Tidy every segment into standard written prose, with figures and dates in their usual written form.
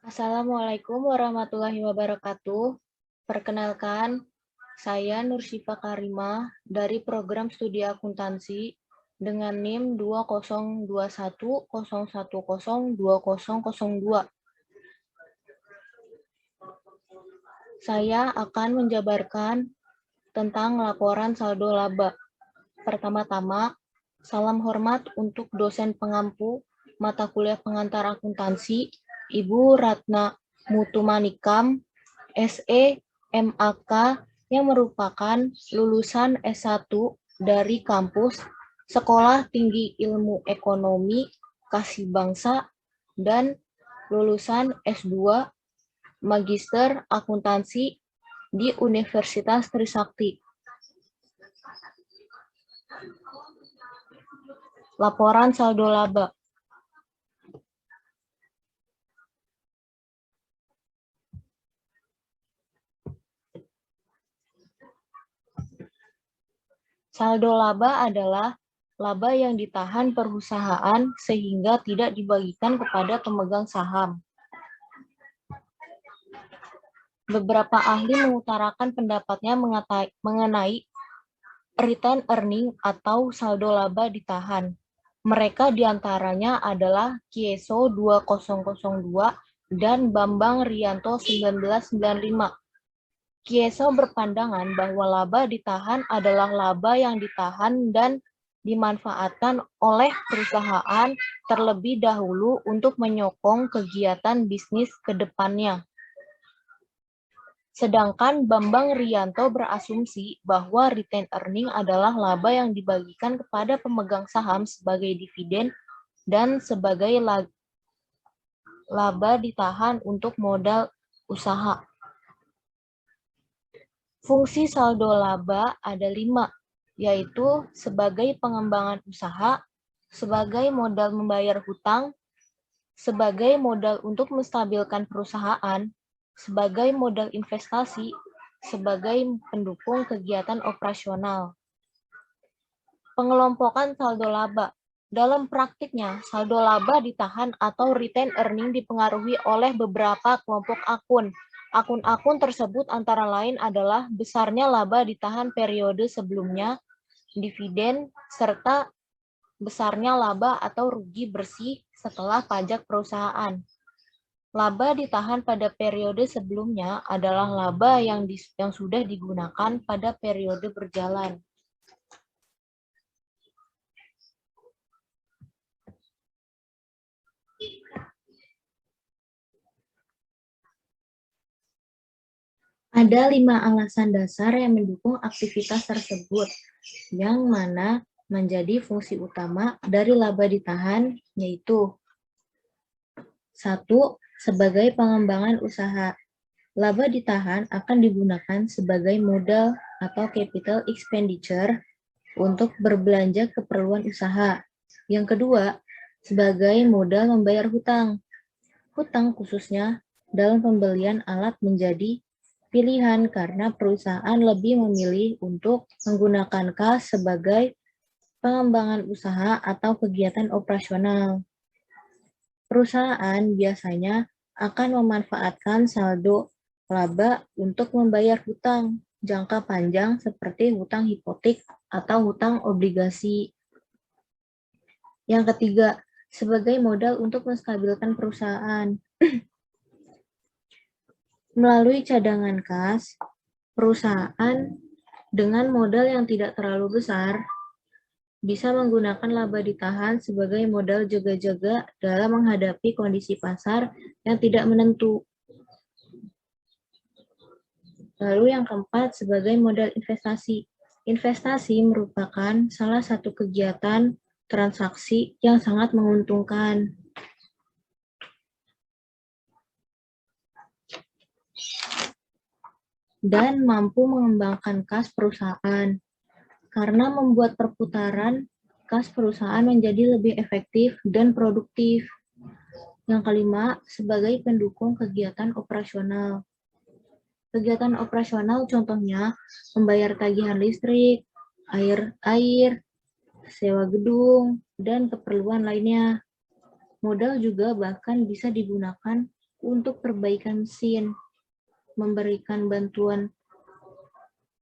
Assalamualaikum warahmatullahi wabarakatuh. Perkenalkan, saya Nursyifa Karimah dari program studi akuntansi dengan NIM 202101020002. Saya akan menjabarkan tentang laporan saldo laba. Pertama-tama, salam hormat untuk dosen pengampu mata kuliah pengantar akuntansi, Ibu Ratna Mutumanikam, SE, MAK, yang merupakan lulusan S1 dari kampus Sekolah Tinggi Ilmu Ekonomi Kasih Bangsa dan lulusan S2 Magister Akuntansi di Universitas Trisakti. Laporan saldo laba. Saldo laba adalah laba yang ditahan perusahaan sehingga tidak dibagikan kepada pemegang saham. Beberapa ahli mengutarakan pendapatnya mengenai return earning atau saldo laba ditahan. Mereka diantaranya adalah Kieso 2002 dan Bambang Rianto 1995. Kieso berpandangan bahwa laba ditahan adalah laba yang ditahan dan dimanfaatkan oleh perusahaan terlebih dahulu untuk menyokong kegiatan bisnis ke depannya. Sedangkan Bambang Rianto berasumsi bahwa retained earning adalah laba yang dibagikan kepada pemegang saham sebagai dividen dan sebagai laba ditahan untuk modal usaha. Fungsi saldo laba ada 5, yaitu sebagai pengembangan usaha, sebagai modal membayar hutang, sebagai modal untuk menstabilkan perusahaan, sebagai modal investasi, sebagai pendukung kegiatan operasional. Pengelompokan saldo laba. Dalam praktiknya, saldo laba ditahan atau retained earning dipengaruhi oleh beberapa kelompok akun. Akun-akun tersebut antara lain adalah besarnya laba ditahan periode sebelumnya, dividen, serta besarnya laba atau rugi bersih setelah pajak perusahaan. Laba ditahan pada periode sebelumnya adalah laba yang sudah digunakan pada periode berjalan. Ada 5 alasan dasar yang mendukung aktivitas tersebut, yang mana menjadi fungsi utama dari laba ditahan, yaitu 1. Sebagai pengembangan usaha. Laba ditahan akan digunakan sebagai modal atau capital expenditure untuk berbelanja keperluan usaha. Yang kedua, sebagai modal membayar hutang. Hutang khususnya dalam pembelian alat menjadi pilihan karena perusahaan lebih memilih untuk menggunakan kas sebagai pengembangan usaha atau kegiatan operasional. Perusahaan biasanya akan memanfaatkan saldo laba untuk membayar hutang jangka panjang seperti hutang hipotek atau hutang obligasi. Yang ketiga, sebagai modal untuk menstabilkan perusahaan. Melalui cadangan kas, perusahaan dengan modal yang tidak terlalu besar bisa menggunakan laba ditahan sebagai modal jaga-jaga dalam menghadapi kondisi pasar yang tidak menentu. Lalu yang keempat, sebagai modal investasi. Investasi merupakan salah satu kegiatan transaksi yang sangat menguntungkan. Dan mampu mengembangkan kas perusahaan. Karena membuat perputaran kas perusahaan menjadi lebih efektif dan produktif. Yang kelima, sebagai pendukung kegiatan operasional. Kegiatan operasional contohnya membayar tagihan listrik, air, sewa gedung, dan keperluan lainnya. Modal juga bahkan bisa digunakan untuk perbaikan mesin, memberikan bantuan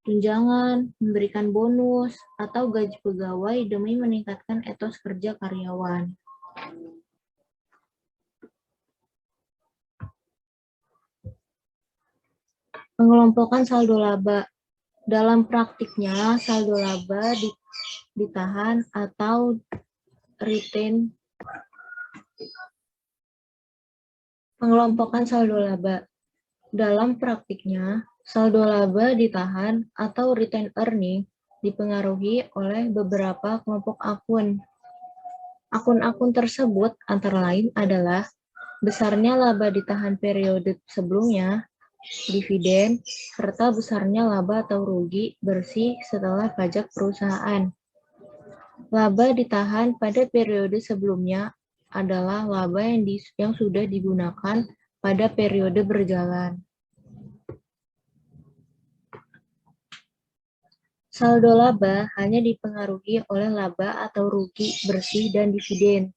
tunjangan, memberikan bonus, atau gaji pegawai demi meningkatkan etos kerja karyawan. Pengelompokan saldo laba. Dalam praktiknya, saldo laba ditahan atau retain. Pengelompokan saldo laba. Dalam praktiknya, saldo laba ditahan atau retain earning dipengaruhi oleh beberapa kelompok akun. Akun-akun tersebut antara lain adalah besarnya laba ditahan periode sebelumnya, dividen, serta besarnya laba atau rugi bersih setelah pajak perusahaan. Laba ditahan pada periode sebelumnya adalah laba yang sudah digunakan pada periode berjalan. Saldo laba hanya dipengaruhi oleh laba atau rugi bersih dan dividen.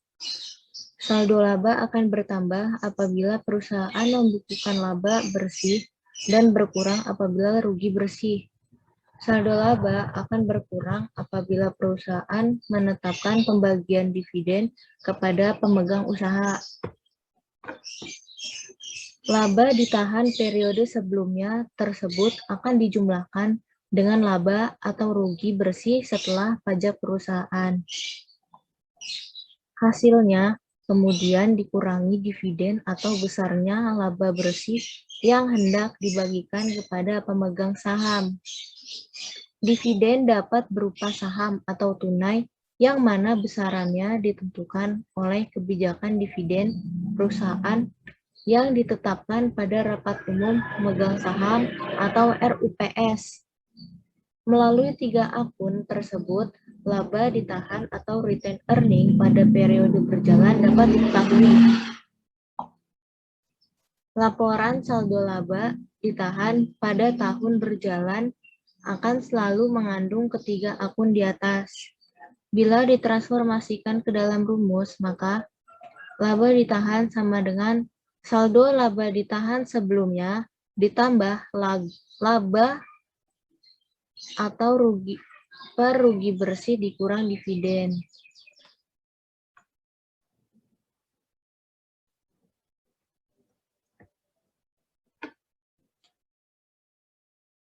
Saldo laba akan bertambah apabila perusahaan membukukan laba bersih dan berkurang apabila rugi bersih. Saldo laba akan berkurang apabila perusahaan menetapkan pembagian dividen kepada pemegang usaha. Laba ditahan periode sebelumnya tersebut akan dijumlahkan dengan laba atau rugi bersih setelah pajak perusahaan. Hasilnya kemudian dikurangi dividen atau besarnya laba bersih yang hendak dibagikan kepada pemegang saham. Dividen dapat berupa saham atau tunai yang mana besarannya ditentukan oleh kebijakan dividen perusahaan yang ditetapkan pada Rapat Umum Pemegang Saham atau RUPS. Melalui 3 akun tersebut, laba ditahan atau retain earning pada periode berjalan dapat diketahui. Laporan saldo laba ditahan pada tahun berjalan akan selalu mengandung ketiga akun di atas. Bila ditransformasikan ke dalam rumus, maka laba ditahan sama dengan saldo laba ditahan sebelumnya ditambah laba atau rugi bersih dikurang dividen.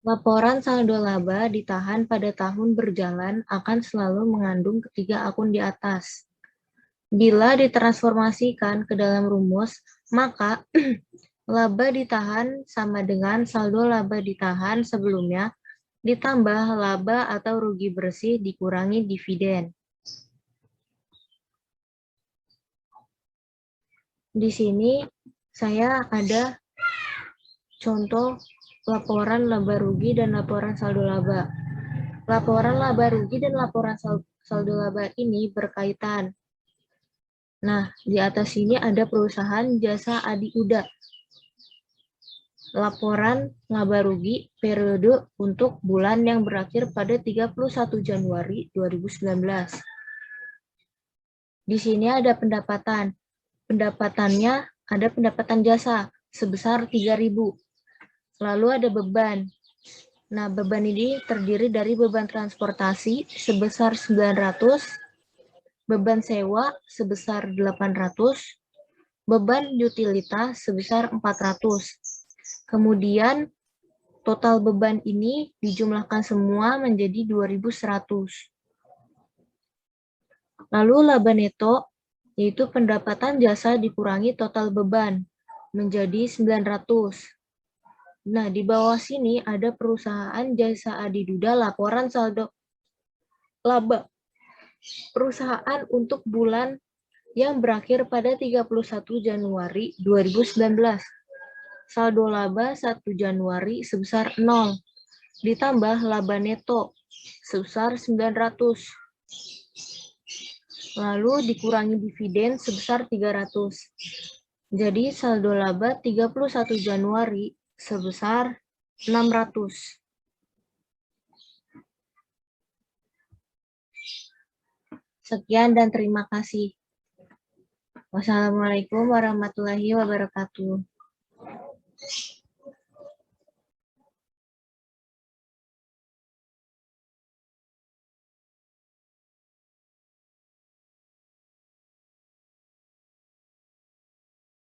Laporan saldo laba ditahan pada tahun berjalan akan selalu mengandung ketiga akun di atas. Bila ditransformasikan ke dalam rumus, maka laba ditahan sama dengan saldo laba ditahan sebelumnya ditambah laba atau rugi bersih dikurangi dividen. Di sini saya ada contoh laporan laba rugi dan laporan saldo laba. Laporan laba rugi dan laporan saldo laba ini berkaitan. Nah, di atas sini ada perusahaan jasa Adi Uda. Laporan laba rugi periode untuk bulan yang berakhir pada 31 Januari 2019. Di sini ada pendapatan. Pendapatannya ada pendapatan jasa sebesar 3.000. Lalu ada beban. Nah, beban ini terdiri dari beban transportasi sebesar 900, beban sewa sebesar 800, beban utilitas sebesar 400. Kemudian total beban ini dijumlahkan semua menjadi 2.100. Lalu laba neto yaitu pendapatan jasa dikurangi total beban menjadi 900. Nah, di bawah sini ada perusahaan jasa Adi Duda laporan saldo laba perusahaan untuk bulan yang berakhir pada 31 Januari 2019. Saldo laba 1 Januari sebesar 0, ditambah laba neto sebesar 900. Lalu dikurangi dividen sebesar 300. Jadi saldo laba 31 Januari sebesar 600. Sekian dan terima kasih. Wassalamualaikum warahmatullahi wabarakatuh.